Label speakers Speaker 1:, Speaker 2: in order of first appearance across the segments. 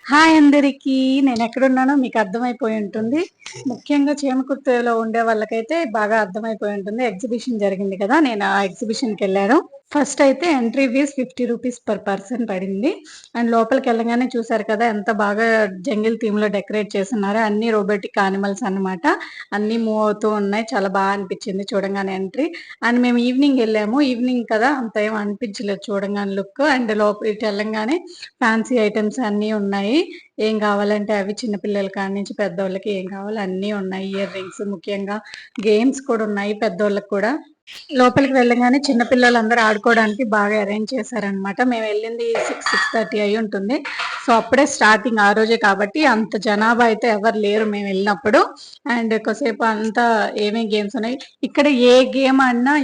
Speaker 1: Hi అందరికీ. నేనెక్కడున్నానో మీకు అర్థమైపోయి ఉంటుంది. ముఖ్యంగా చీమకుర్తిలో ఉండే వాళ్ళకైతే బాగా అర్థమైపోయి ఉంటుంది. ఎగ్జిబిషన్ జరిగింది కదా! నేను ఆ ఎగ్జిబిషన్‌కెళ్ళాను. ఫస్ట్ అయితే ఎంట్రీ ఫీజ్ రూ. 50 పర్ పర్సన్ పడింది. అండ్ లోపలికెళ్ళగానే చూసారు కదా! ఎంత బాగా జంగిల్ థీమ్‌లో డెకరేట్ చేసున్నారో. అన్నీ రోబోటిక్ యానిమల్స్ అన్నమాట. అన్నీ మూవ్ అవుతూ ఉన్నాయి. చాలా అనిపిచ్చింది చూడంగానే ఎంట్రీ. అండ్ మేము ఈవినింగ్ ఎళ్ళాము. ఈవినింగ్ కదా! అంత ఏం అనిపించలేదు చూడంగానే లుక్. అండ్ లోపలికెళ్ళంగానే ఫ్యాన్సీ ఐటెమ్స్ అన్నీ ఉన్నాయి. ఏం కావాలంటే అవి చిన్న పిల్లల కాడి నుంచి పెద్దోళ్ళకి ఏం కావాలో అన్నీ ఉన్నాయి. ఇయర్ రింగ్స్ ముఖ్యంగా గేమ్స్ కూడా ఉన్నాయి పెద్దోళ్ళకి కూడా. లోపలికి వెళ్ళగానే చిన్న పిల్లలందరూ ఆడుకోవడానికి బాగా అరేంజ్ చేశారనమాట. మేమెళ్ళింది 6:30 అయ్యుంటుంది. సో, అప్పుడే స్టార్టింగ్ ఆ రోజే కాబట్టి అంత జనాభా అయితే ఎవరు లేరు మేమెళ్ళినప్పుడు. అండ్ కొద్దిసేపు అంతా ఏమేం గేమ్స్ ఉన్నాయి. ఇక్కడ ఏ గేమ్ ఆడినా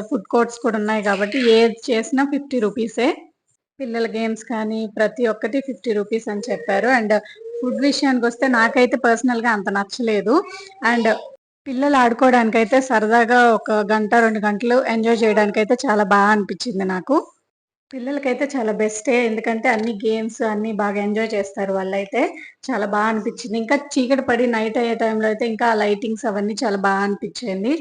Speaker 1: ఫుడ్ కోర్ట్స్ కూడా ఉన్నాయి కాబట్టి ఏది చేసినా రూ. 50. పిల్లల గేమ్స్ కానీ ప్రతి ఒక్కటి రూ. 50 అని చెప్పారు. అండ్ ఫుడ్ విషయానికొస్తే నాకైతే పర్సనల్‌గా అంత నచ్చలేదు. అండ్ పిల్లలు ఆడుకోవడానికైతే సరదాగా ఒక గంట, 2 గంటలు ఎంజాయ్ చేయడానికైతే చాలా అనిపిచ్చింది నాకు. పిల్లలకైతే చాలా బెస్టే. ఎందుకంటే అన్ని గేమ్స్ అన్నీ బాగా ఎంజాయ్ చేస్తారు వాళ్ళైతే. చాలా అనిపిచ్చింది. ఇంకా చీకటి పడి నైట్ అయ్యే టైంలో అయితే ఇంకా లైటింగ్స్ అవన్నీ చాలా అనిపిచ్చింది.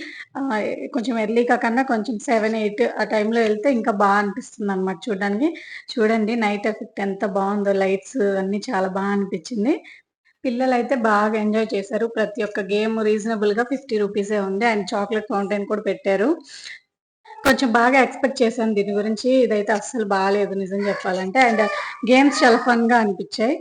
Speaker 1: కొంచెం ఎర్లీగా కన్నా కొంచెం 7, 8 ఆ టైంలో ఎళ్తే ఇంకా అనిపిస్తుందనమాట చూడడానికి. చూడండి నైట్ ఎఫెక్ట్ ఎంత బావుందో లైట్స్ అన్నీ చాలా అనిపిచ్చింది. పిల్లలైతే బాగా ఎంజాయ్ చేశారు. ప్రతి ఒక్క గేమ్ రీజనబుల్‌గా రూ. 50 ఉంది. అండ్ చాక్లేట్ ఫౌంటైన్ కూడా పెట్టారు. కొంచెం బాగా ఎక్స్‌పెక్ట్ చేశాను దీని గురించి. ఇదైతే అస్సలు బాలేదు నిజం చెప్పాలంటే. అండ్ గేమ్స్ చాలా ఫన్‌గా అనిపిచ్చాయి.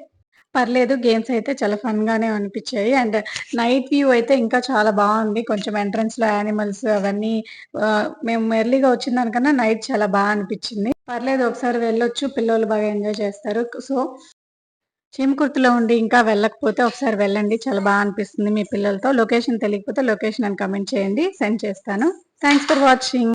Speaker 1: పర్లేదు గేమ్స్ అయితే చాలా ఫన్‌గానే అనిపిచ్చాయి. అండ్ నైట్ వ్యూ అయితే ఇంకా చాలా బావుంది. కొంచెం ఎంట్రన్స్‌లో యానిమల్స్ అవన్నీ మేము ఎర్లీగా వచ్చిన దానికన్నా నైట్ చాలా అనిపిచ్చింది. పర్లేదు ఒకసారి వెళ్ళొచ్చు. పిల్లోళ్ళు బాగా ఎంజాయ్ చేస్తారు. సో, చీమకుర్తిలో ఉండి ఇంకా వెళ్ళకపోతే ఒకసారి వెళ్ళండి. చాలా అనిపిస్తుంది మీ పిల్లలతో. లొకేషన్ తెలియకపోతే లొకేషన్ అని కామెంట్ చేయండి. సెండ్ చేస్తాను. Thanks for watching.